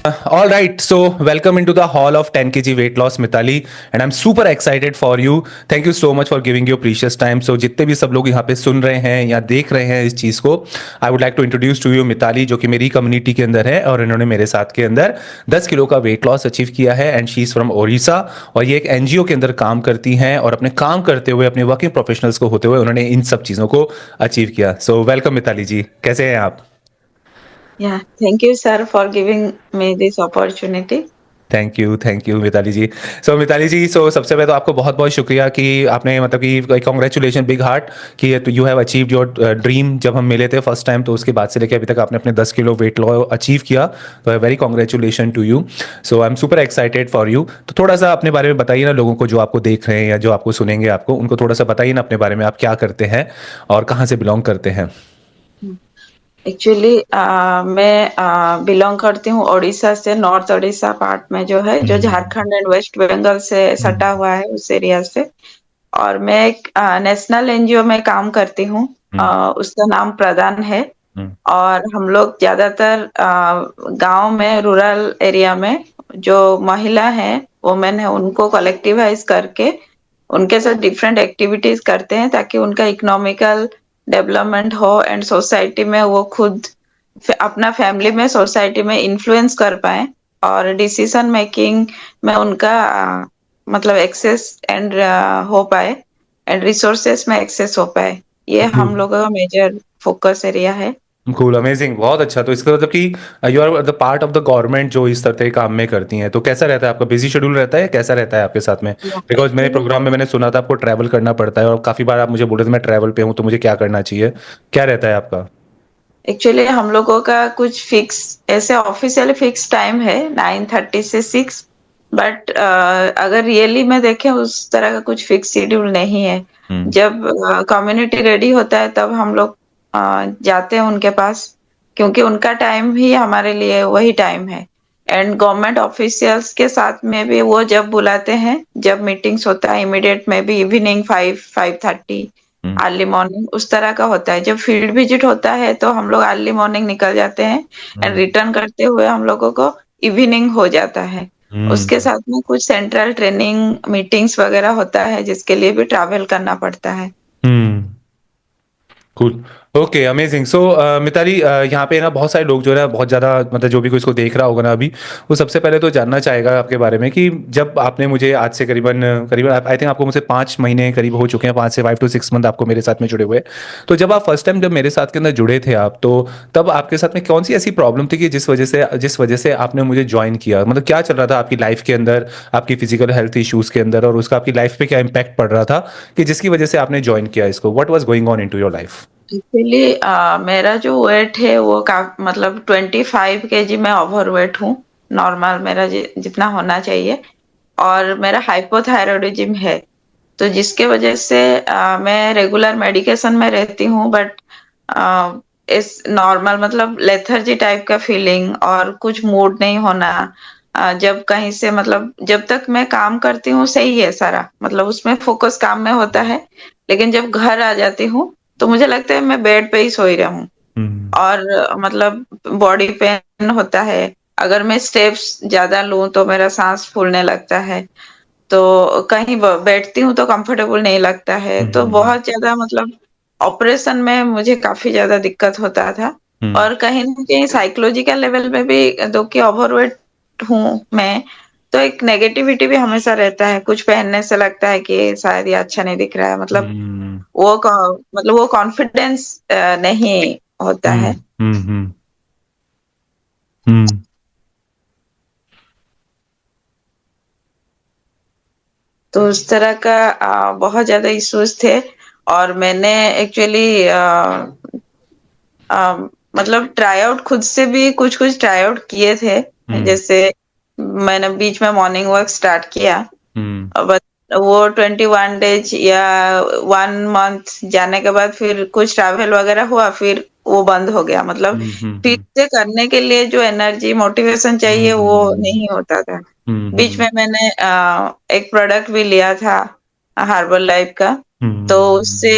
All right, so welcome into the hall of 10 kg weight loss, Mitali, and I'm super excited for you. Thank you so much for giving your precious time. So जितने भी सब लोग यहाँ पे सुन रहे हैं या देख रहे हैं इस चीज़ को, I would like to introduce to you Mitali, जो कि मेरी कम्युनिटी के अंदर है और इन्होंने मेरे साथ के अंदर 10 किलो का वेट लॉस अचीव किया है and she is from Odisha. और ये एक एनजीओ के अंदर काम करती हैं और अपने काम करते हुए अपने वर्किंग प्रोफेशनल्स को होते हुए उन्होंने इन सब चीज़ों को अचीव किया। सो वेलकम मिताली जी, कैसे हैं आप? Yeah, thank you, sir, for giving me this opportunity. Thank you Mitali ji. Mitali ji, सबसे पहले तो आपको बहुत-बहुत शुक्रिया कि आपने मतलब कि कांग्रेचुलेशन बिग हार्ट कि you have achieved your dream. जब हम मिले थे फर्स्ट टाइम तो उसके बाद से लेके अभी तक आपने अपने 10 किलो वेट लॉस अचीव किया, तो very congratulation to you. I am super excited for you. तो थोड़ा-सा अपने बारे में बताइए ना लोगों को, जो आपको देख रहे हैं या जो आपको सुनेंगे आपको, उनको थोड़ा-सा बताइए ना अपने बारे में, आप क्या करते हैं और कहाँ से बिलॉन्ग करते हैं? एक्चुअली मैं बिलोंग करती हूँ ओडिशा से, नॉर्थ ओडिशा पार्ट में जो है, जो झारखंड एंड वेस्ट बंगाल से सटा हुआ है उस एरिया से। और मैं एक नेशनल एनजीओ में काम करती हूँ, उसका नाम प्रदान है। और हम लोग ज्यादातर गांव में, रूरल एरिया में जो महिला है, वुमेन है, उनको कलेक्टिवाइज करके उनके साथ डिफरेंट एक्टिविटीज करते हैं ताकि उनका इकोनॉमिकल डेवलपमेंट हो एंड सोसाइटी में वो खुद अपना फैमिली में, सोसाइटी में इन्फ्लुएंस कर पाए और डिसीजन मेकिंग में उनका मतलब एक्सेस एंड हो पाए एंड रिसोर्सेस में एक्सेस हो पाए। ये हम लोगों का मेजर फोकस एरिया है। कूल, अमेजिंग, बहुत अच्छा। तो इसका मतलब कि you are the part of the government जो इस तरह के काम में करती हैं। तो कैसा रहता है आपका बिजी शेड्यूल रहता है, कैसा रहता है आपके साथ में? बिकॉज मेरे एक्चुअली प्रोग्राम में मैंने सुना था आपको ट्रैवल करना पड़ता है और काफी बार आप मुझे बोल रहे थे मैं ट्रैवल पे हूँ तो मुझे क्या करना चाहिए, क्या रहता है आपका? एक्चुअली हम लोगों का कुछ फिक्स, ऐसे ऑफिशियली फिक्स टाइम है 9:30 से 6। बट अगर रियली में देखें उस तरह का कुछ फिक्स शेड्यूल नहीं है। जब कम्युनिटी रेडी होता है तब हम लोग जाते हैं उनके पास, क्योंकि उनका टाइम ही हमारे लिए वही टाइम है। एंड गवर्नमेंट ऑफिशियल्स के साथ में भी वो जब बुलाते हैं, जब मीटिंग्स होता है, इमीडिएट में भी इवनिंग 5-5:30 अर्ली मॉर्निंग उस तरह का होता है। जब फील्ड विजिट होता है तो हम लोग अर्ली मॉर्निंग निकल जाते हैं एंड रिटर्न करते हुए हम लोगों को इवनिंग हो जाता है। उसके साथ में कुछ सेंट्रल ट्रेनिंग मीटिंग्स वगैरह होता है जिसके लिए भी ट्रैवल करना पड़ता है। Cool, okay, amazing. मिताली, यहाँ पे ना बहुत सारे लोग जो है ना, बहुत ज़्यादा मतलब जो भी कोई इसको देख रहा होगा ना अभी, वो सबसे पहले तो जानना चाहेगा आपके बारे में कि जब आपने मुझे आज से करीबन करीबन आई थिंक आपको मुझसे 5 महीने करीब हो चुके हैं, 5 से 5 to 6 मंथ आपको मेरे साथ में जुड़े हुए। तो जब आप फर्स्ट टाइम जब मेरे साथ के अंदर जुड़े थे आप, तो तब आपके साथ में कौन सी ऐसी प्रॉब्लम थी कि जिस वजह से आपने मुझे ज्वाइन किया? मतलब क्या चल रहा था आपकी लाइफ के अंदर, आपकी फिजिकल हेल्थ इश्यूज के अंदर, और उसका आपकी लाइफ पे क्या इम्पैक्ट पड़ रहा था कि जिसकी वजह से आपने ज्वाइन किया इसको? What was going on into your life? Actually मेरा जो वेट है वो मतलब 25 kg में ओवर वेट हूँ। नॉर्मल मेरा जितना होना चाहिए। और मेरा हाइपोथायरॉयडिज्म है, तो जिसके वजह से मैं रेगुलर मेडिकेशन में रहती हूँ। बट इस नॉर्मल मतलब लेथर्जी टाइप का फीलिंग और कुछ मूड नहीं होना। जब कहीं से मतलब जब तक मैं काम करती हूँ सही है सारा, मतलब उसमें फोकस काम में होता है। लेकिन जब घर आ जाती हूँ तो मुझे लगता है मैं बेड पे ही सोई रहूं। और मतलब बॉडी पेन होता है। अगर मैं स्टेप्स ज्यादा लूं तो मेरा सांस फूलने लगता है। तो कहीं बैठती हूँ तो कंफर्टेबल नहीं लगता है। तो बहुत ज्यादा मतलब ऑपरेशन में मुझे काफी ज्यादा दिक्कत होता था। और कहीं न कहीं साइकोलॉजिकल लेवल पे भी, दो कि ओवरवेट हूँ मैं, तो एक नेगेटिविटी भी हमेशा रहता है। कुछ पहनने से लगता है कि शायद ये अच्छा नहीं दिख रहा है, मतलब वो कॉन्फिडेंस नहीं होता है। तो उस तरह का बहुत ज्यादा इश्यूज थे। और मैंने एक्चुअली मतलब ट्राई आउट खुद से भी कुछ कुछ ट्राई आउट किए थे। जैसे मैंने बीच में मॉर्निंग वॉक स्टार्ट किया, बट वो 21 days या 1 month जाने के बाद फिर कुछ ट्रैवल वगैरह हुआ, फिर वो बंद हो गया। मतलब फिर से करने के लिए जो एनर्जी मोटिवेशन चाहिए वो नहीं होता था। बीच में मैंने एक प्रोडक्ट भी लिया था हार्बल लाइफ का, तो उससे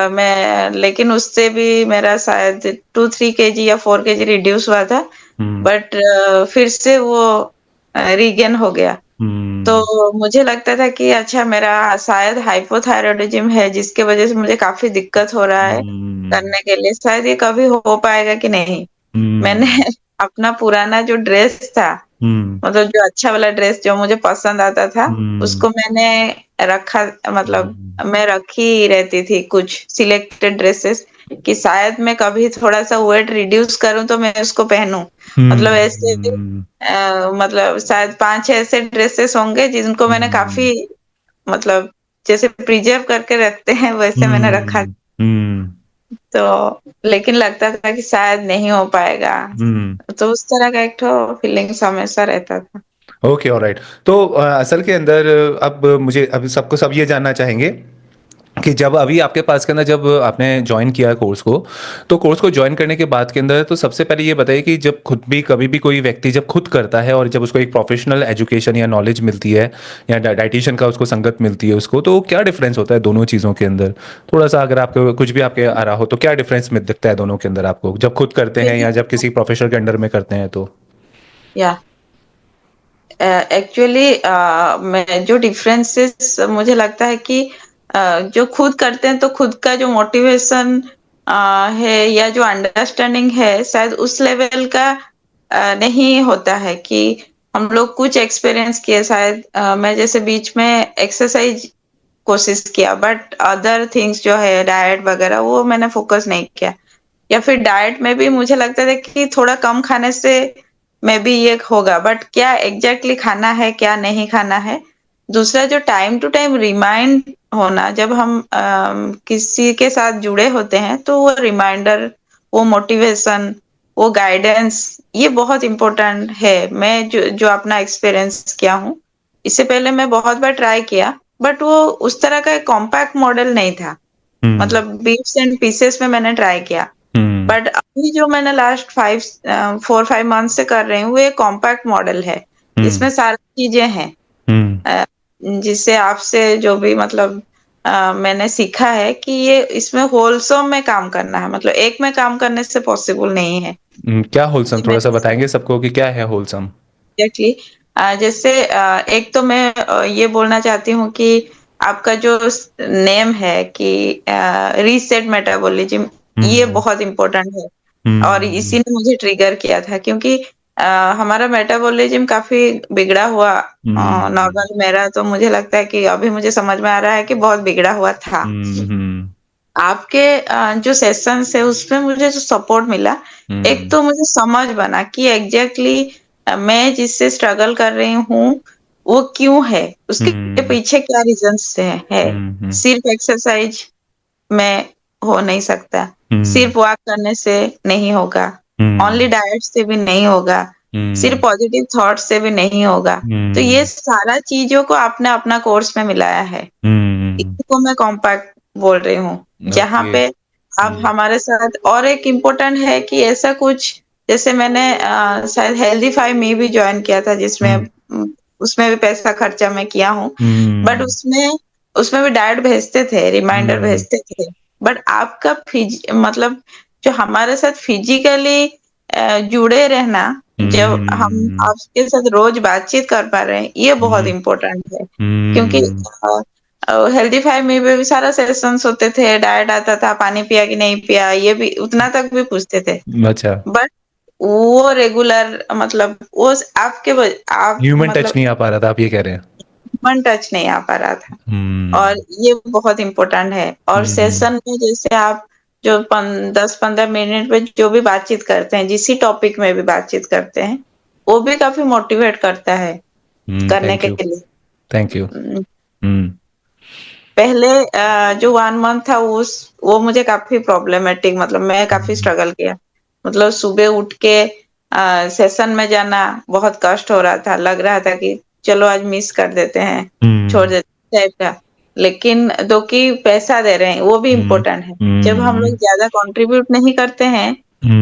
मैं, लेकिन उससे भी मेरा शायद 2-3 kg या 4 kg रिड्यूस हुआ था। हुँ, बट फिर से वो रीगेन हो गया। हुँ, तो मुझे लगता था कि अच्छा मेरा शायद हाइपोथायरॉयडिज्म है जिसकी वज़ह से मुझे काफ़ी दिक्कत हो रहा है हुँ, करने के लिए, शायद ये कभी हो पाएगा कि नहीं। मैंने हुँ, अपना पुराना जो ड्रेस था, हुँ, मतलब जो अच्छा वाला ड्रेस जो मुझे पसंद आता था, हुँ, उसको मैंने रखा, मतलब हुँ, मैं रखी रहती थी कुछ सिलेक्टेड ड्रेसेस कि शायद मैं कभी थोड़ा-सा वेट रिड्यूस करूँ तो मैं उसको पहनूँ। मतलब ऐसे हुँ, मतलब शायद 5-6 ऐसे ड्रेसेस होंगे जिनको मैंने हुँ, काफ़ी, मतलब जैसे प्रिज़र्व करके रखते हैं वैसे मैंने रखा। हुँ, हुँ, तो लेकिन लगता था कि शायद नहीं हो पाएगा। हुँ। तो उस तरह का एक ठो फीलिंग्स हमेशा रहता था। Okay, alright. तो असल के अंदर अब मुझे अब सबको सब ये जानना चाहेंगे कि जब अभी आपके पास के अंदर जब आपने जॉइन किया कोर्स को, तो कोर्स को जॉइन करने के बाद के अंदर तो सबसे पहले ये बताइए कि जब खुद भी कभी भी कोई व्यक्ति जब खुद करता है और जब उसको एक प्रोफ़ेशनल एजुकेशन या नॉलेज मिलती है या डायटीशियन का उसको संगत मिलती है उसको, तो क्या डिफ़रेंस होता है दोनों चीज़ों के अंदर? थोड़ा-सा अगर आपको कुछ भी आपके आ रहा हो, तो क्या डिफ़रेंस में दिखता है दोनों के अंदर आपको, जब खुद करते हैं या जब किसी प्रोफ़ेशनल के अंडर में करते हैं तो? या एक्चुअली मैं जो डिफरेंसेस मुझे लगता है कि जो खुद करते हैं तो खुद का जो मोटिवेशन है या जो अंडरस्टैंडिंग है शायद उस लेवल का नहीं होता है कि हम लोग कुछ एक्सपीरियंस किए शायद मैं जैसे बीच में एक्सरसाइज कोशिश किया बट अदर थिंग्स जो है डाइट वगैरह वो मैंने फोकस नहीं किया। या फिर डाइट में भी मुझे लगता था कि थोड़ा कम खाने से मे बी ये होगा बट क्या एग्जैक्टली खाना है क्या नहीं खाना है। दूसरा जो टाइम टू टाइम रिमाइंड होना जब हम किसी के साथ जुड़े होते हैं तो वो रिमाइंडर, वो मोटिवेशन, वो गाइडेंस ये बहुत इम्पोर्टेंट है। मैं जो अपना एक्सपीरियंस किया हूँ, इससे पहले मैं बहुत बार ट्राई किया बट वो उस तरह का एक कॉम्पैक्ट मॉडल नहीं था। हुँ, मतलब बिट्स एंड पीसेस में मैंने ट्राई किया। हुँ, बट अभी जो मैंने लास्ट 4-5 मंथ से कर रही हूँ, वो एक कॉम्पैक्ट मॉडल है। हुँ, इसमें सारी चीज़ें हैं। हुँ, अ, जिससे आपसे जो भी मतलब मैंने सीखा है कि ये इसमें होलसम में काम करना है, मतलब एक में काम करने से पॉसिबल नहीं है। क्या होलसम कि थोड़ा-सा मैंने बताएँगे सबको कि क्या है होलसम? एग्ज़ैक्टली जैसे एक तो मैं ये बोलना चाहती हूँ कि आपका जो नेम है कि रीसेट मेटाबॉलिज्म ये हुँ, बहुत इम्पोर्टेंट है। और इसी हुँ, ने मुझे ट्रिगर किया था क्योंकि हमारा मेटाबॉलिज्म काफ़ी बिगड़ा हुआ हुँ, नॉर्मल मेरा तो मुझे लगता है कि अभी मुझे समझ में आ रहा है कि बहुत बिगड़ा हुआ था। हुँ, हुँ, आपके जो सेशंस है उसमें मुझे जो सपोर्ट मिला, एक हुँ, तो मुझे समझ बना कि एग्ज़ैक्टली मैं जिससे स्ट्रगल कर रही हूँ, वो क्यों है? उसके हुँ, पीछे क्या रीज़न्स है। हुँ, हुँ, सिर्फ़ एक्सरसाइज़ में हो नहीं सकता, हुँ, सिर्फ़ वॉक करने से नहीं होगा, ओनली हुँ, डाइट से भी नहीं होगा, सिर्फ़ हुँ, पॉज़िटिव थॉट से भी नहीं होगा। तो ये हुँ, सारा चीज़ों को आपने अपना कोर्स में मिलाया है। हुँ, इसी को मैं कॉम्पैक्ट बोल रही हूँ। जहाँ ओके, पे आप हुँ, हमारे साथ और एक इम्पोर्टेंट है कि ऐसा कुछ जैसे मैंने शायद हेल्दीफाई मी भी जॉइन किया था जिसमें हुँ, उसमें भी पैसा खर्चा मैं किया हूँ। बट हुँ, उसमें उसमें भी डाइट भेजते थे, रिमाइंडर हुँ, भेजते थे। बट आपका मतलब जो हमारे साथ फिज़िकली जुड़े रहना, जब हम हुँ, आपके साथ रोज़ बातचीत कर पा रहे हैं, ये बहुत हुँ, इम्पोर्टेंट है। क्योंकि हुँ, हेल्दीफाई में भी सारा सेशंस होते थे, डाइट आता था, पानी पिया कि नहीं पिया, ये भी उतना तक भी पूछते थे। अच्छा, बट वो रेगुलर मतलब वो आपके आप ह्यूमन टच मतलब नहीं आ पा रहा था, आप ये कह रहे हैं? ह्यूमन टच नहीं आ पा रहा था। और हुँ, ये बहुत इम्पोर्टेंट है और हुँ, सेशन में जैसे आप जो 10-15 मिनट में जो भी बातचीत करते हैं, जिस टॉपिक में भी बातचीत करते हैं, वो भी काफ़ी मोटिवेट करता है करने थैंक के यू, लिए। थैंक यू, उम, हुँ, पहले जो 1 मंथ था वो मुझे काफ़ी प्रॉब्लमैटिक मतलब मैं काफ़ी हुँ, स्ट्रगल किया। मतलब सुबह उठ के सेशन में जाना बहुत कष्ट हो रहा था, लग रहा था कि चलो आज मिस कर देते हैं, छोड़ हुँ, देते हैं टाइप का। लेकिन दो कि पैसा दे रहे हैं, वो भी हुँ, इम्पोर्टेंट है। जब हम लोग हुँ, ज़्यादा कंट्रीब्यूट नहीं करते हैं,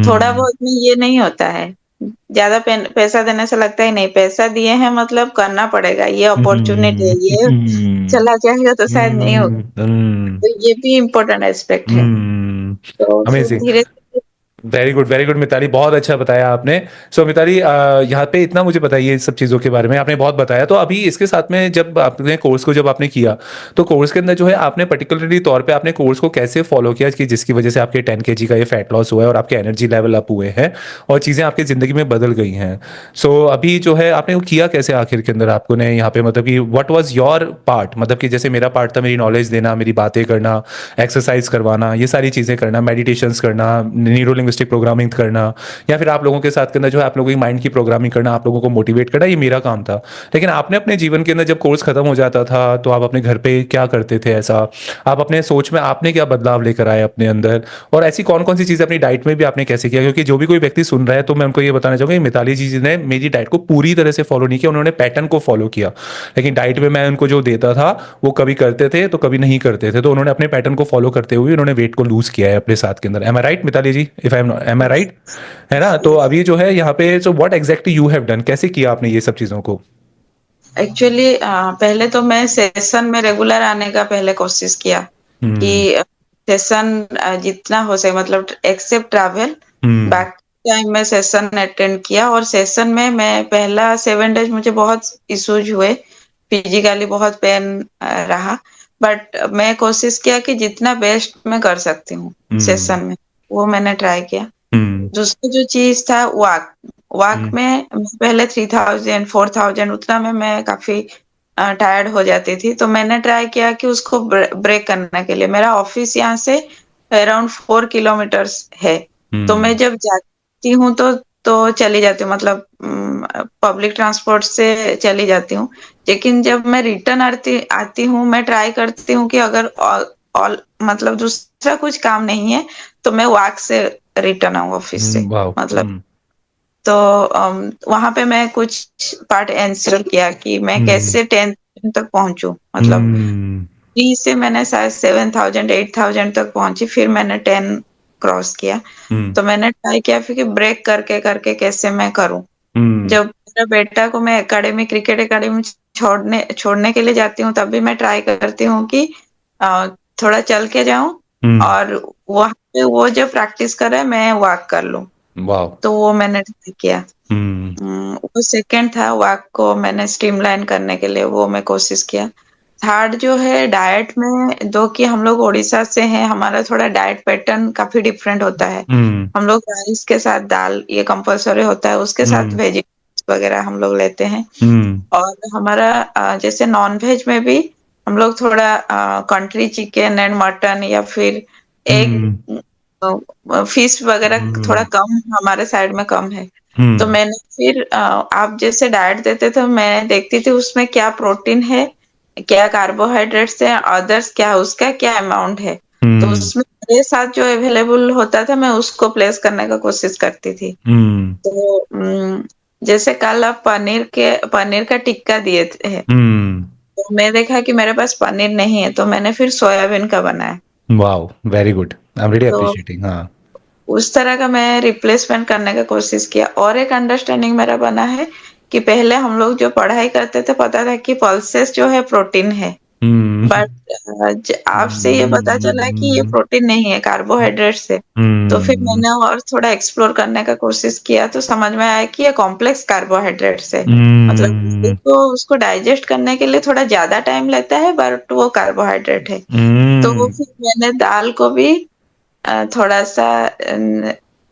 थोड़ा हुँ, बहुत में ये नहीं होता है। ज़्यादा पैसा देने से लगता है नहीं पैसा दिए हैं मतलब करना पड़ेगा, ये अपॉर्च्युनिटी है, हुँ, ये हुँ, चला जाएगा तो शायद नहीं होगा। हुँ, हुँ, तो ये भी इम्पोर्टेंट एस्पेक्ट है। हुँ, तो फिर अमेज़िंग। धीरे-धीरे वेरी गुड मिताली, बहुत अच्छा बताया आपने। सो मिताली, यहाँ पे इतना मुझे बताइए इस सब चीज़ों के बारे में, आपने बहुत बताया। तो अभी इसके साथ में जब आपने कोर्स को जब आपने किया, तो कोर्स के अंदर जो है आपने पर्टिकुलरली तौर पे आपने कोर्स को कैसे फॉलो किया कि जिसकी वजह से आपके 10 kg का ये फैट लॉस हुआ है और आपके एनर्जी लेवल अप हुए हैं और चीज़ें आपकी ज़िंदगी में बदल गई हैं। सो अभी जो है आपने वो किया कैसे आखिर के अंदर, आपको ने यहाँ पे मतलब कि व्हाट वाज योर पार्ट, मतलब कि जैसे मेरा पार्ट था मेरी नॉलेज देना, मेरी बातें करना, एक्सरसाइज करवाना, ये सारी चीज़ें करना, मेडिटेशंस करना, न्यूरो लिंग्विस्टिक प्रोग्रामिंग करना, या फिर आप लोगों के साथ के अंदर जो है आप लोगों की माइंड की प्रोग्रामिंग करना, आप लोगों को मोटिवेट करना, ये मेरा काम था। लेकिन आपने अपने जीवन के अंदर जब कोर्स खत्म हो जाता था तो आप अपने घर पे क्या करते थे ऐसा, आप अपने सोच में आपने क्या बदलाव लेकर आए अपने अंदर, और ऐसी कौन कौन सी चीज़ें अपनी डाइट में भी आपने कैसे किया? क्योंकि जो भी कोई व्यक्ति सुन रहा है तो मैं उनको ये बताना चाहूँगा कि मिताली जी ने मेरी डाइट को पूरी तरह से फॉलो नहीं किया, उन्होंने पैटर्न को फॉलो किया। लेकिन डाइट में मैं उनको जो देता था वो कभी करते थे तो कभी नहीं करते थे, तो उन्होंने अपने पैटर्न को फॉलो करते हुए उन्होंने वेट को लूज किया है अपने साथ के अंदर। Am I right Mitali ji, if I am I right? है ना? तो अभी जो है यहाँ पे, so what exactly you have done, कैसे किया आपने ये सब चीज़ों को? एक्चुअली पहले तो मैं सेशन में रेगुलर आने का पहले कोशिश किया कि हुँ, सेशन जितना हो सके मतलब एक्सेप्ट ट्रैवल, हुँ, बाकी टाइम में सेशन अटेंड किया। और सेशन में मैं पहला 7 डेज मुझे बहुत इश्यूज हुए, फिजिकली बहुत पेन रहा, बट मैं कोशिश किया कि जितना बेस्ट मैं कर सकती हूँ हुँ, सेशन में, वो मैंने ट्राई किया। हुँ, दूसरा जो चीज था वॉक, वॉक हुँ, में पहले 3000 4000 उतना में मैं काफी टायर्ड हो जाती थी, तो मैंने ट्राई किया कि उसको ब्रेक करने के लिए। मेरा ऑफिस यहाँ से अराउंड 4 किलोमीटर्स है, तो मैं हुँ, जब जाती हूँ तो चली जाती हूँ, मतलब पब्लिक ट्रांसपोर्ट से चली जाती हूँ। लेकिन जब मैं रिटर्न आती आती हूँ, मैं ट्राई करती हूँ कि अगर ऑल मतलब दूसरा कुछ काम नहीं है तो मैं वॉक से रिटर्न आऊँ ऑफिस से, वाओ! मतलब। हुँ, तो वहां पे मैं कुछ पार्ट आंसर किया कि मैं हुँ, कैसे 10 तक पहुंचूं, मतलब हुँ, 3 से मैंने शायद 7000 8000 तक पहुंची, फिर मैंने 10 क्रॉस किया। हुँ, तो मैंने ट्राई किया फिर कि ब्रेक करके करके कैसे मैं करूं। हुँ, जब मेरा बेटा को मैं एकेडमी क्रिकेट एकेडमी छोड़ने छोड़ने के लिए जाती हूँ, तब भी मैं ट्राई करती हूँ कि अ, थोड़ा चल के जाऊं, हुँ, और वहां पे वो जो प्रैक्टिस कर रहा है मैं वॉक कर लूं। वाओ! तो वो मैंने ट्राई किया। हुँ, वो सेकंड था, वॉक को मैंने स्ट्रीमलाइन करने के लिए वो मैं कोशिश किया। थर्ड जो है डाइट में, दो कि हम लोग उड़ीसा से हैं, हमारा थोड़ा डाइट पैटर्न काफी डिफरेंट होता है। हुँ, हम लोग राइस के साथ दाल ये कंपल्सरी होता है, उसके साथ हुँ, वेजिटेबल्स वगैरह हम लोग लेते हैं। हुँ, और हमारा जैसे नॉन वेज में भी हम लोग थोड़ा कंट्री चिकन एंड मटन या फिर एग, हुँ, फिश वगैरह थोड़ा हुँ, कम हमारे साइड में कम है। तो हुँ, मैंने फिर आप जैसे डाइट देते थे, मैं देखती थी उसमें क्या प्रोटीन है, क्या कार्बोहाइड्रेट्स है, अदर्स क्या, उसका क्या अमाउंट है। तो हुँ, उसमें मेरे साथ जो अवेलेबल होता था मैं उसको प्लेस करने का कोशिश करती थी। हुँ, तो जैसे कल आप पनीर का टिक्का दिए थे, हुँ, तो मैं देखा कि मेरे पास पनीर नहीं है, तो मैंने फिर सोयाबीन का बनाया। Wow! Very good, I am really तो एप्रिशिएटिंग। हाँ। उस तरह का मैं रिप्लेसमेंट करने का कोशिश किया। और एक अंडरस्टैंडिंग मेरा बना है कि पहले हम लोग जो पढ़ाई करते थे पता था कि पल्सेस जो है प्रोटीन है, हुँ, बट आपसे ये पता चला कि ये प्रोटीन नहीं है, कार्बोहाइड्रेट्स है। तो फिर हुँ, मैंने और थोड़ा एक्सप्लोर करने का कोशिश किया, तो समझ में आया कि ये कॉम्प्लेक्स कार्बोहाइड्रेट्स है। मतलब हुँ, उसको उसको डाइजेस्ट करने के लिए थोड़ा ज़्यादा टाइम लगता है, बट वो कार्बोहाइड्रेट है। तो हुँ, फिर मैंने दाल को भी थोड़ा-सा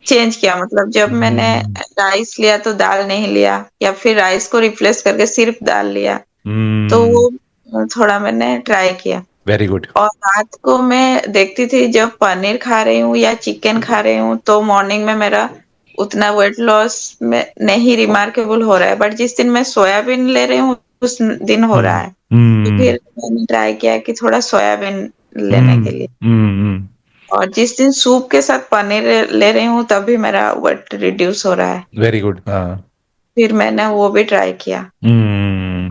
चेंज किया, मतलब जब मैंने हुँ, राइस लिया तो दाल नहीं लिया, या फिर राइस को रिप्लेस करके सिर्फ दाल लिया। तो हुँ, वो थोड़ा मैंने ट्राई किया। Very good. और रात को मैं देखती थी जब पनीर खा रही हूँ या चिकन खा रही हूँ, तो मॉर्निंग में मेरा उतना वेट लॉस में नहीं रिमार्केबल हो रहा है, बट जिस दिन मैं सोयाबीन ले रही हूँ उस दिन हो रहा हुँ, है। तो हुँ, फिर मैंने ट्राई किया कि थोड़ा सोयाबीन लेने हुँ, के लिए। हुँ, और जिस दिन सूप के साथ पनीर ले रही हूँ तभी मेरा वेट रिड्यूस हो रहा है। Very good. हाँ। फिर मैंने वो भी ट्राई किया। हुँ।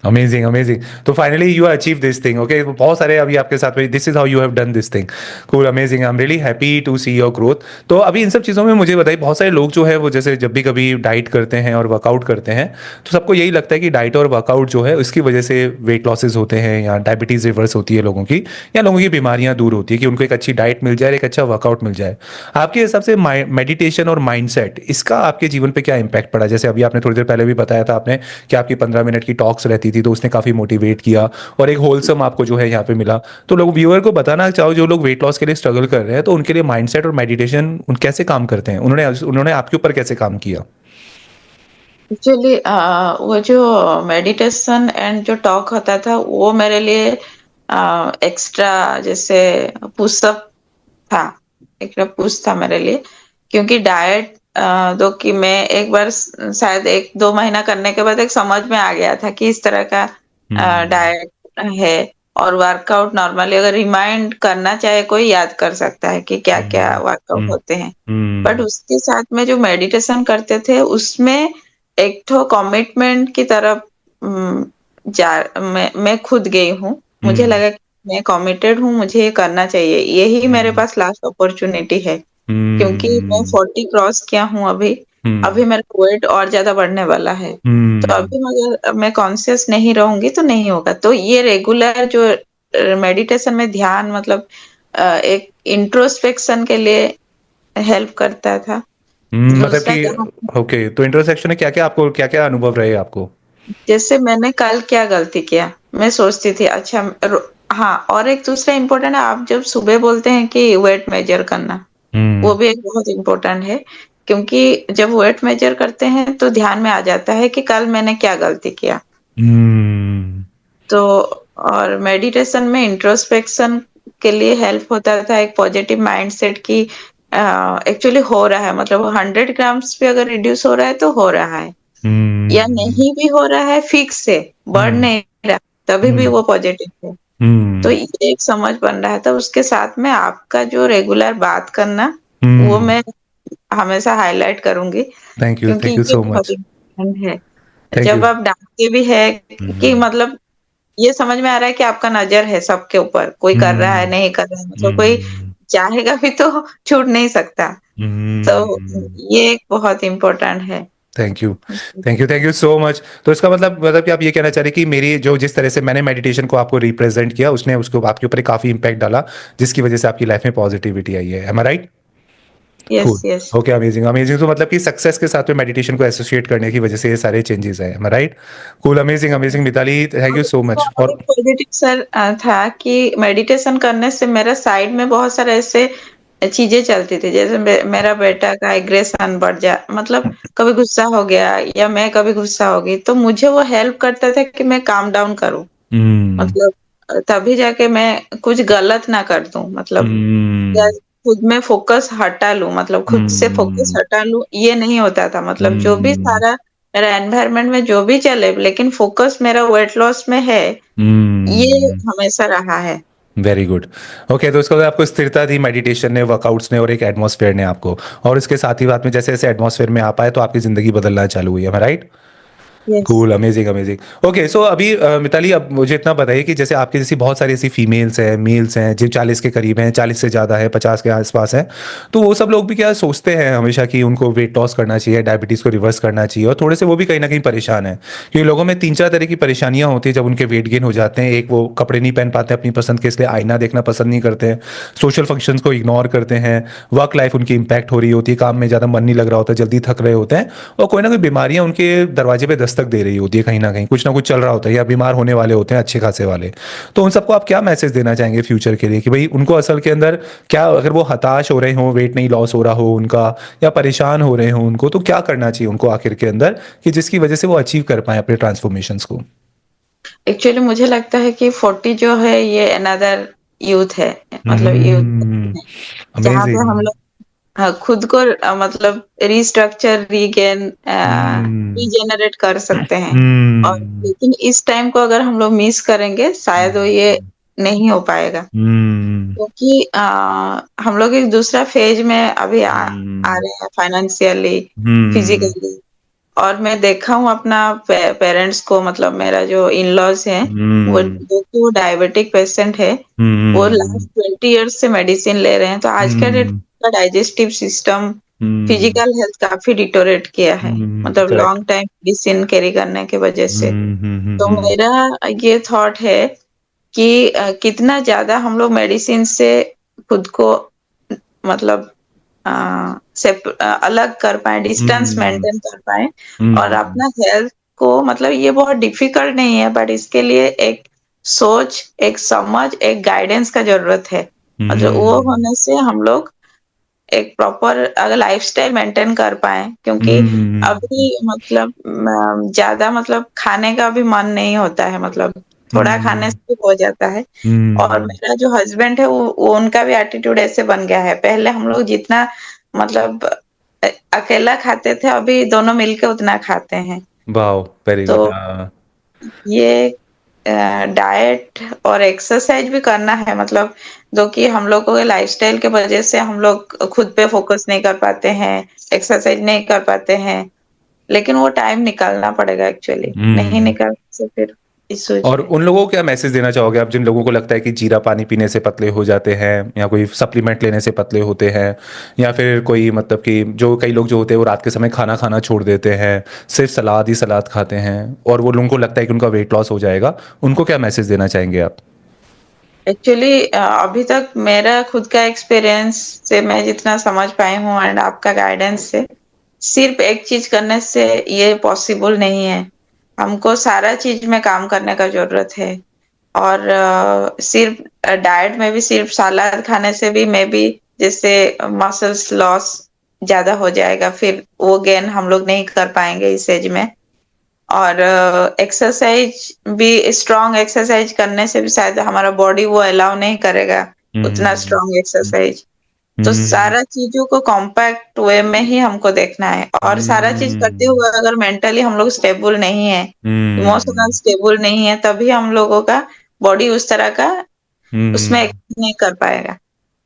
Amazing, amazing. तो finally you achieve this thing, okay? बहुत सारे अभी आपके साथ में, this is how you have done this thing. Cool, amazing, I am really happy to see your growth. तो अभी इन सब चीज़ों में मुझे बताइए, बहुत सारे लोग जो है वो जैसे जब भी कभी डाइट करते हैं और वर्कआउट करते हैं, तो सबको यही लगता है कि डाइट और वर्कआउट जो है उसकी वजह से वेट लॉसेज होते हैं या डायबिटीज़ रिवर्स होती है लोगों की, या लोगों की बीमारियां दूर होती है कि उनको एक अच्छी डाइट मिल जाए, एक अच्छा वर्कआउट मिल जाए। आपके हिसाब से मेडिटेशन और माइंडसेट, इसका आपके जीवन पे क्या इम्पैक्ट पड़ा? जैसे अभी आपने थोड़ी देर पहले भी बताया था आपने कि आपकी 15 मिनट की टॉक्स रहती थी, तो उसने काफ़ी मोटिवेट किया और एक होलसम आपको जो है यहाँ पे मिला। तो लोग, व्यूअर को बताना चाहो जो लोग वेट लॉस के लिए स्ट्रगल कर रहे हैं, तो उनके लिए माइंडसेट और मेडिटेशन उन कैसे काम करते हैं, उन्होंने उन्होंने आपके ऊपर कैसे काम किया? एक्चुअली वो जो मेडिटेशन एंड जो टॉक होता था वो मेरे लिए एक्स्ट्रा जैसे पुशअप था, एक पुश था मेरे लिए। क्योंकि डाइट दो कि मैं एक बार शायद 1-2 महीना करने के बाद एक समझ में आ गया था कि इस तरह का हम्म। डाइट है। और वर्कआउट नॉर्मली अगर रिमाइंड करना चाहे कोई याद कर सकता है कि क्या क्या हम्म। वर्कआउट हम्म। होते हैं। बट हम्म। उसके साथ में जो मेडिटेशन करते थे उसमें एक तो कमिटमेंट की तरफ उम, मैं खुद गई हूँ। मुझे हम्म। लगा कि मैं कमिटेड हूँ, मुझे ये करना चाहिए। यही मेरे हम्म। पास लास्ट अपॉर्च्युनिटी है। क्योंकि मैं हम्म। 40 क्रॉस किया हूँ अभी। हम्म। अभी मेरा वेट और ज़्यादा बढ़ने वाला है। तो हम्म। अभी अगर मैं कॉन्शियस नहीं रहूँगी तो नहीं होगा। तो ये रेगुलर जो मेडिटेशन में ध्यान मतलब एक इंट्रोस्पेक्शन के लिए हेल्प करता था। मतलब दूसरा कि जहाँ ओके, तो इंटरसेक्शन में क्या क्या आपको, क्या क्या अनुभव रहे आपको? जैसे मैंने कल क्या गलती किया, मैं सोचती थी अच्छा हाँ, और एक दूसरा इम्पोर्टेंट है, आप जब सुबह बोलते हैं कि वेट मेजर करना, वो हम्म। भी एक बहुत इम्पोर्टेंट है। क्योंकि जब वेट मेजर करते हैं तो ध्यान में आ जाता है कि कल मैंने क्या गलती किया। हम्म। तो और मेडिटेशन में इंट्रोस्पेक्शन के लिए हेल्प होता था, एक पॉजिटिव माइंडसेट की एक्चुअली हो रहा है, मतलब 100 ग्राम्स पे अगर रिड्यूस हो रहा है तो हो रहा है, या हम्म। नहीं भी हो रहा है फिक्स है, बढ़ हम्म। नहीं रहा, तभी भी हम्म। वो पॉजिटिव है। तो हम्म। ये एक समझ बन रहा था। उसके साथ में आपका जो रेगुलर बात करना, वो हम्म। मैं हमेशा हाइलाइट करूँगी, क्योंकि थैंक यू ये सो बहुत मच। इम्पोर्टेंट है। थैंक जब यू। आप डाँटते भी हैं कि हम्म। मतलब ये समझ में आ रहा है कि आपका नज़र है सबके ऊपर, कोई कर रहा है, हम्म। नहीं कर रहा है, मतलब कोई हम्म। चाहेगा भी तो छूट नहीं सकता। तो हम्म। ये एक बहुत इम्पोर्टेंट है। Thank you. Thank you so much. तो इसका मतलब कि आप ये कहना चाह रहे हैं कि मेरी जो, जिस तरह से मैंने मेडिटेशन को आपको रिप्रेजेंट किया, उसने उसको आपके ऊपर काफ़ी इम्पैक्ट डाला, जिसकी वजह से आपकी लाइफ में पॉजिटिविटी आई है। Am I right? Yes, cool. Yes. Okay, amazing, amazing. तो मतलब कि सक्सेस के साथ में मेडिटेशन को एसोसिएट करने की वजह से ये सारे चेंजेस आए, right? Cool, amazing, amazing Mitali, thank you और सो उसका मच। और और एक पॉजिटिव सर था कि मेडिटेशन करने से मेरा साइड में बहुत सारे ऐसे चीजें चलती थी, जैसे मेरा बेटा का एग्रेशन बढ़ जा, मतलब कभी गुस्सा हो गया या मैं कभी गुस्सा हो गई, तो मुझे वो हेल्प करता था कि मैं काम डाउन करूं। हम्म। मतलब तभी जाके मैं कुछ गलत ना कर दूं, मतलब या हम्म। खुद में फोकस हटा लूं, मतलब खुद से फोकस हम्म। हटा लूं, ये नहीं होता था। मतलब जो भी हम्म। सारा मेरा एनवायरनमेंट में जो भी चले, लेकिन फोकस मेरा वेट लॉस में है, ये हम्म। हमेशा रहा है। Very good. ओके, तो इसका मतलब आपको स्थिरता दी मेडिटेशन ने, वर्कआउट्स ने और एक एटमॉस्फेयर ने आपको, और इसके साथ ही बात में जैसे जैसे एटमॉस्फेयर में आप आए तो आपकी ज़िंदगी बदलना चालू हुई है, right? Yes. Cool, amazing, amazing. Okay, so अभी मिताली, अब मुझे इतना बताइए कि जैसे आपकी जैसी बहुत सारी ऐसी फीमेल्स हैं, मेल्स हैं जो 40 के करीब हैं, 40 से ज़्यादा है, 50 के आसपास हैं, तो वो सब लोग भी क्या सोचते हैं हमेशा कि उनको वेट लॉस करना चाहिए, डायबिटीज़ को रिवर्स करना चाहिए, और थोड़े से वो भी कहीं ना कहीं परेशान हैं, क्योंकि लोगों में 3-4 तरह की परेशानियां होती है जब उनके वेट गेन हो जाते हैं। एक, वो कपड़े नहीं पहन पाते अपनी पसंद के, इसलिए आईना देखना पसंद नहीं करते हैं, सोशल फंक्शंस को इग्नोर करते हैं, वर्क लाइफ उनकी इंपैक्ट हो रही होती है, काम में ज़्यादा मन नहीं लग रहा होता, जल्दी थक रहे होते हैं, और कोई ना कोई बीमारियां उनके दरवाजे पे दस्तक दे रही होती है, कहीं ना कहीं कुछ ना कुछ चल रहा होता है, या बीमार होने वाले होते हैं अच्छे खासे वाले। तो उन सबको आप क्या मैसेज देना चाहेंगे फ्यूचर के लिए, कि भाई उनको असल के अंदर क्या, अगर वो हताश हो रहे हो, वेट नहीं लॉस हो रहा हो उनका, या परेशान हो रहे हो उनको, तो क्या करना चाहिए उनको आखिर के अंदर, कि जिसकी वजह से वो अचीव कर पाए अपने ट्रांसफॉर्मेशंस को? एक्चुअली मुझे लगता है कि 40 जो है ये अनदर यूथ है, मतलब यूथ हम्म। है, जहाँ पे हम अमेजिंग। लोग खुद को मतलब रिस्ट्रक्चर, रीगेन, हम्म। रीजेनरेट कर सकते हैं। और हम्म। लेकिन इस टाइम को अगर हम लोग मिस करेंगे, शायद वो ये नहीं हो पाएगा। हम्म। क्योंकि हम लोग एक दूसरा फेज में अभी आ हम्म। रहे हैं, फाइनेंशियली, हम्म। फिजिकली, और मैं देखा हूँ अपना पेरेंट्स को, मतलब मेरा जो इन-लॉज़ हैं, वो हुँ, जो कि वो डायबिटिक पेशेंट है, वो हुँ, लास्ट 20 इयर्स से मेडिसिन ले रहे हैं। तो आज का डेट हुँ, का डाइजेस्टिव सिस्टम, हुँ, फिजिकल हेल्थ काफ़ी डिटोरेट किया है, हुँ, मतलब correct. Long time medicine carry करने की वजह से। हुँ, हुँ, हुँ, तो हुँ, मेरा ये थॉट है कि कितना ज़्यादा हम लोग मेडिसिन से खुद को मतलब अलग कर पाएँ, डिस्टेंस हुँ, मेंटेन कर पाएँ और हुँ, अपना हेल्थ को, मतलब ये बहुत डिफ़िकल्ट नहीं है, बट इसके लिए एक सोच, एक समझ, एक गाइडेंस का ज़रूरत है। मतलब वो हुँ, होने से हम लोग एक प्रॉपर अगर लाइफ़स्टाइल मेंटेन कर पाएँ, क्योंकि हुँ, अभी मतलब ज़्यादा मतलब खाने का भी मन नहीं होता है, मतलब थोड़ा खाने हुँ, से हो जाता है। और हुँ, मेरा जो हस्बैंड है वो उनका भी एटीट्यूड ऐसे बन गया है। पहले हम लोग जितना मतलब अकेला खाते थे, अभी दोनों मिलके उतना खाते हैं। वॉव! वेरी तो गुड हाँ। ये डाइट और एक्सरसाइज भी करना है, मतलब जो कि हम लोगों के लाइफ़स्टाइल के वजह से हम लोग खुद पे फ़ोकस नहीं कर पाते हैं, एक्सरसाइज नहीं कर पाते हैं। लेकिन वो टाइम निकालना पड़ेगा एक्चुअली, नहीं हुँ। निकालने से फिर इश्यूज़ और है। उन लोगों को क्या मैसेज देना चाहोगे आप जिन लोगों को लगता है कि जीरा पानी पीने से पतले हो जाते हैं या कोई सप्लीमेंट लेने से पतले होते हैं या फिर कोई मतलब कि जो कई लोग जो होते हैं वो रात के समय खाना खाना छोड़ देते हैं, सिर्फ सलाद ही सलाद खाते हैं और वो लोगों को लगता है कि उनका वेट लॉस हो जाएगा, उनको क्या मैसेज देना चाहेंगे आप? एक्चुअली अभी तक मेरा खुद का एक्सपीरियंस से मैं जितना समझ पाई हूँ एंड आपका गाइडेंस से, सिर्फ एक चीज़ करने से ये पॉसिबल नहीं है। हमको सारा चीज़ में काम करने का ज़रूरत है और सिर्फ डाइट में भी सिर्फ सलाद खाने से भी मे बी जैसे मसल्स लॉस ज़्यादा हो जाएगा, फिर वो गेन हम लोग नहीं कर पाएँगे इस एज में। और एक्सरसाइज भी, स्ट्रॉन्ग एक्सरसाइज करने से भी शायद हमारा बॉडी वो अलाउ नहीं करेगा उतना हुँ, स्ट्रॉन्ग हुँ, एक्सरसाइज। तो हुँ, सारा चीज़ों को कॉम्पैक्ट वे में ही हमको देखना है और सारा चीज़ करते हुँ, हुए अगर मेंटली हम लोग स्टेबल नहीं है, इमोशनल हुँ, स्टेबल नहीं है, तभी हम लोगों का बॉडी उस तरह का हुँ, उसमें एक्शन नहीं कर पाएगा।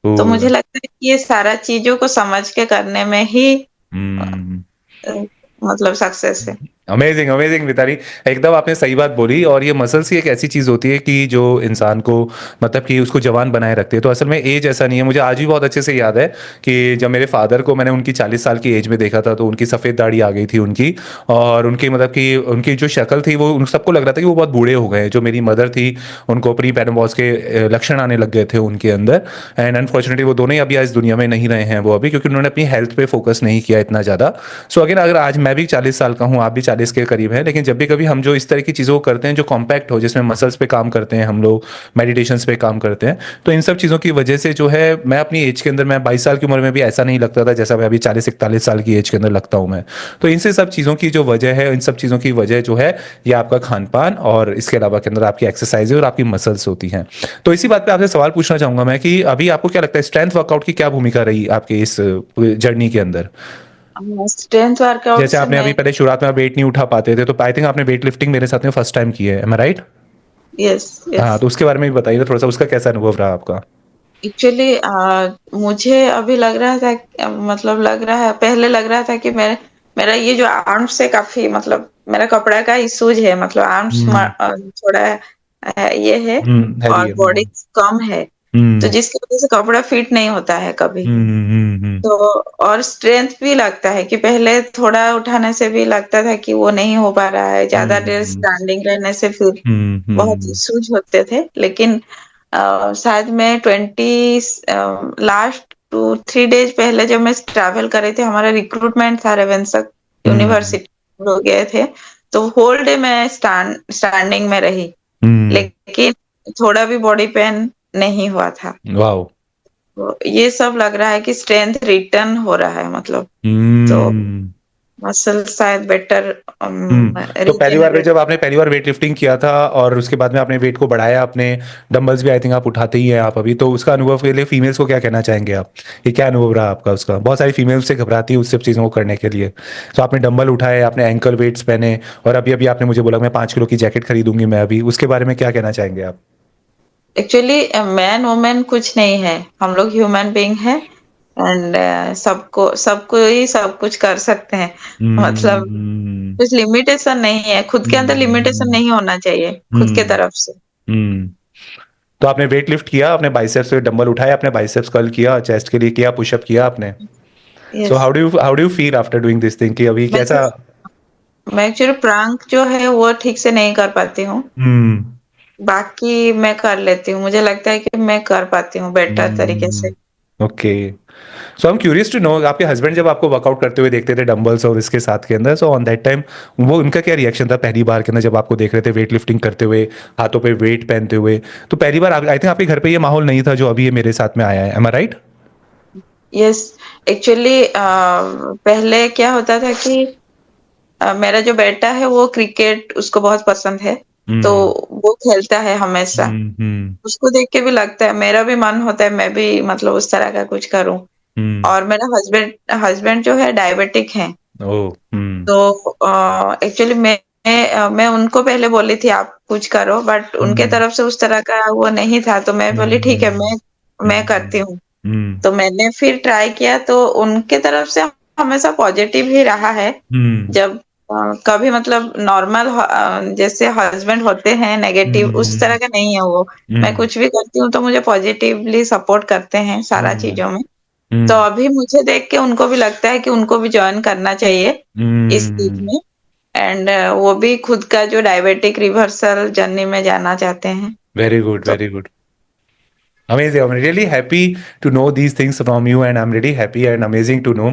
तो मुझे ओह! लगता है कि ये सारा चीज़ों को समझ के करने में ही अ हुँ। अ, मतलब सक्सेस है। Amazing, amazing Mitali. एकदम आपने सही बात बोली और ये मसल्स ही एक ऐसी चीज़ होती है कि जो इंसान को मतलब कि उसको जवान बनाए रखती है। तो असल में ऐज ऐसा नहीं है। मुझे आज भी बहुत अच्छे से याद है कि जब मेरे फ़ादर को मैंने उनकी 40 साल की ऐज में देखा था, तो उनकी सफ़ेद दाढ़ी आ गई थी उनकी और उनकी मतलब कि उनकी जो शक्ल थी, वो उन सबको लग रहा था कि वो बहुत बूढ़े हो गए हैं। जो मेरी मदर थी, उनको प्री मेनोपॉज़ के लक्षण आने लग गए थे उनके अंदर एंड अनफॉर्चुनेटली वो दोनों ही अभी इस दुनिया में नहीं रहे हैं वो अभी क्योंकि उन्होंने अपनी हेल्थ पे फ़ोकस नहीं किया इतना ज़्यादा। सो अगेन अगर आज मैं भी 40 साल का हूँ, आप भी 40 के करीब हैं, लेकिन जब भी कभी हम जो इस तरह की चीज़ों को करते हैं जो कॉम्पैक्ट हो, जिसमें मसल्स पे काम करते हैं हम लोग, मेडिटेशंस पे काम करते हैं, तो इन सब चीज़ों की वजह से जो है मैं अपनी एज के अंदर मैं 22 साल की उम्र में भी ऐसा नहीं लगता था जैसा मैं अभी 40-41 साल की एज के अंदर लगता हूँ मैं। तो इनसे सब चीज़ों की जो वजह है, इन सब चीज़ों की वजह जो है, ये आपका खान-पान और इसके अलावा के अंदर आपकी एक्सरसाइज़ और आपकी मसल्स होती हैं। तो इसी बात पे आपसे सवाल पूछना चाहूँगा मैं कि अभी आपको क्या लगता है स्ट्रेंथ वर्कआउट की क्या भूमिका रही आपके इस जर्नी के अंदर? स्ट्रेंथ वर्कआउट जैसे से आपने मैं अभी पहले शुरुआत में आप वेट नहीं उठा पाते थे, तो आई थिंक आपने वेट लिफ्टिंग मेरे साथ में फर्स्ट टाइम की है, am I right? Yes, yes. हाँ, तो उसके बारे में भी बताइए थोड़ा-सा उसका कैसा अनुभव रहा आपका? एक्चुअली मुझे अभी लग रहा था मतलब लग रहा है, पहले लग रहा था कि मेरा ये जो आर्म्स है काफ़ी, मतलब मेरा कपड़ा का इश्यूज़ है, मतलब आर्म्स हुँ, थोड़ा ये है हुँ, हैवी और है। बॉडी हुँ, कम है, तो हुँ, जिसकी वज़ह से कपड़ा फिट नहीं होता है कभी। हुँ, हुँ, हुँ, तो और स्ट्रेंथ भी लगता है कि पहले थोड़ा उठाने से भी लगता था कि वो नहीं हो पा रहा है, ज़्यादा देर हुँ, स्टैंडिंग रहने से फिर हुँ, बहुत हुँ, इश्यूज़ होते थे। लेकिन शायद मैं 20 लास्ट 2-3 डेज़ पहले जब मैं ट्रैवल कर रही थी, हमारा रिक्रूटमेंट था रेवेन्सक हुँ, यूनिवर्सिटी, हम लोग गए थे। तो होल डे मैं स्टैंडिंग में रही, हुँ, लेकिन थोड़ा भी बॉडी पेन नहीं हुआ था। वॉव! तो ये सब लग रहा है कि स्ट्रेंथ रिटर्न हो रहा है, मतलब तो हुँ। मसल शायद बेटर हुँ। तो पहली बार में रीजेनरेट। जब आपने पहली बार वेट लिफ्टिंग किया था और उसके बाद में आपने वेट को बढ़ाया अपने डंबल्स भी आई थिंक आप उठाते ही हैं आप अभी, तो उसका अनुभव के लिए फीमेल्स को क्या कहना चाहेंगे आप? कि क्या अनुभव रहा आपका उसका? बहुत सारी फीमेल्स से घबराती हैं उस सब चीज़ों को करने के लिए। तो आपने डंबल उठाए, आपने एंकल वेट्स पहने और अभी-अभी आपने मुझे बोला मैं 5 किलो की जैकेट खरीदूँगी मैं अभी, उसके बारे में क्या कहना चाहेंगे आप? एक्चुअली मैन वुमेन कुछ नहीं है, हम लोग ह्यूमन बीइंग हैं। एंड सबको सबको ही सब कुछ कर सकते हैं। मतलब हम्म कुछ लिमिटेशन नहीं है, खुद के अंदर लिमिटेशन हम्म नहीं होना चाहिए, खुद के हम्म तरफ से। हम्म। तो आपने वेट लिफ्ट किया, आपने बाइसेप्स से डंबल उठाए, आपने बाइसेप्स कर्ल किया, चेस्ट के लिए किया, पुशअप किया आपने। So yes. How do you feel after doing this thing कि अभी मैं कैसा। मैं एक्चुअली प्रांक जो है वो ठीक से नहीं कर पाती हूँ। हम्म बाकी मैं कर लेती हूँ, मुझे लगता है कि मैं कर पाती हूँ बेटर तरीके से। Okay. So I am curious to know, आपके हस्बैंड जब आपको वर्कआउट करते हुए देखते थे डंबल्स और इसके साथ के अंदर, सो ऑन दैट टाइम वो उनका क्या रिएक्शन था पहली बार के अंदर जब आपको देख रहे थे वेट लिफ्टिंग करते हुए, हाथों पे वेट पहनते हुए। तो पहली बार आई थिंक आपके घर पे ये माहौल नहीं था जो अभी ये मेरे साथ में आया है, am I right? Yes. Actually पहले क्या होता था कि मेरा जो बेटा है वो क्रिकेट उसको बहुत पसंद है, तो हम्म वो खेलता है हमेशा। हम्म उसको देख के भी लगता है, मेरा भी मन होता है मैं भी मतलब उस तरह का कुछ करूं। हम्म और मेरा हस्बैंड हस्बैंड जो है डायबिटिक है। ओ तो एक्चुअली मैं उनको पहले बोली थी आप कुछ करो, बट उनके हम्म तरफ से उस तरह का वो नहीं था, तो मैं बोली ठीक है, हम्म मैं करती हम्म हूँ। हम्म तो मैंने फिर ट्राई किया, तो उनके तरफ से हमेशा पॉजिटिव ही रहा है। हम्म जब कभी मतलब नॉर्मल जैसे हस्बैंड होते हैं नेगेटिव उस हम्म तरह का नहीं है वो। मैं हम्म कुछ भी करती हूँ तो मुझे पॉजिटिवली सपोर्ट करते हैं सारा हम्म चीजों में। तो हम्म अभी मुझे देख के उनको भी लगता है कि उनको भी ज्वाइन करना चाहिए इस चीज हम्म। में। एंड वो भी खुद का जो डायबिटिक रिवर्सल जर्नी में जाना चाहते हैं। वेरी गुड, तो very good. Amazing. I'm really happy to know these things from you and I'm really happy and amazing to know.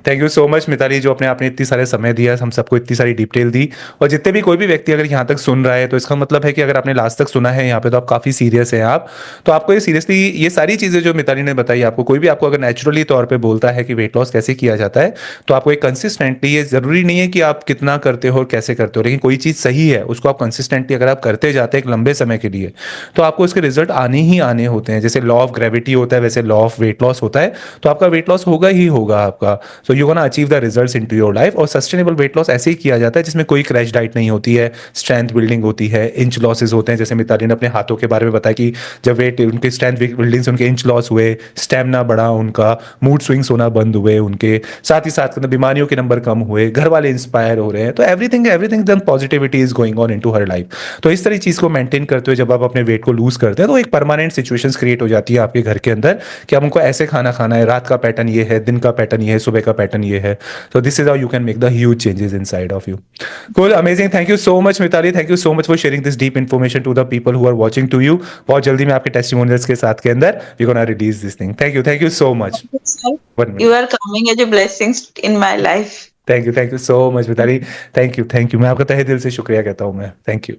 Thank you so much Mitali, जो अपने आपने इतनी सारे समय दिया, हम सबको इतनी सारी डिटेल दी। और जितने भी कोई भी व्यक्ति अगर यहाँ तक सुन रहा है तो इसका मतलब है कि अगर आपने लास्ट तक सुना है यहाँ पे तो आप काफ़ी सीरियस हैं आप। तो आपको ये सीरियसली ये सारी चीज़ें जो मिताली ने बताई आपको, कोई भी आपको अगर नेचुरली तौर पे बोलता है कि वेट लॉस कैसे किया जाता है, तो आपको एक कंसिस्टेंटली, ये ज़रूरी नहीं है कि आप कितना करते हो और कैसे करते हो, लेकिन कोई चीज़ सही है उसको आप कंसिस्टेंटली अगर आप करते जाते हैं एक लंबे समय के लिए, तो आपको इसके रिजल्ट आने ही आने होते हैं। जैसे लॉ ऑफ ग्रेविटी होता है वैसे लॉ ऑफ वेट लॉस होता है। तो आपका वेट लॉस होगा ही होगा आपका। So you gonna achieve the results into your life. और सस्टेनेबल वेट लॉस ऐसे ही किया जाता है जिसमें कोई क्रैश डाइट नहीं होती है, स्ट्रेंथ बिल्डिंग होती है, इंच लॉसेज होते हैं। जैसे मिताली ने अपने हाथों के बारे में बताया कि जब वेट उनके स्ट्रेंथ बिल्डिंग से उनके इंच लॉस हुए, स्टेमिना बढ़ा उनका, मूड स्विंग्स होना बंद हुए उनके, साथ ही साथ बीमारियों के नंबर कम हुए, घर वाले इंस्पायर हो रहे हैं। तो everything everything then positivity is going on into her life. तो इस तरह चीज को मेंटेन करते हुए जब आप अपने वेट को लूज करते हैं तो एक परमानेंट सिचुएशंस क्रिएट हो जाती है आपके घर के अंदर कि अब हमको ऐसे खाना खाना है, रात का पैटर्न ये है, दिन का पैटर्न ये है, सुबह का पैटर्न ये है। So this is how you can make the huge changes inside of you. Cool, amazing. Thank you so much Mitali. Thank you so much for sharing this deep information to the people who are watching to you. बहुत जल्दी मैं आपके testimonials के साथ के अंदर we're gonna release this thing. Thank you so much. One you minute. Are coming as a blessings in my life. Thank you so much Mitali. Thank you. मैं आपका तहे दिल से शुक्रिया कहता हूँ मैं। Thank you.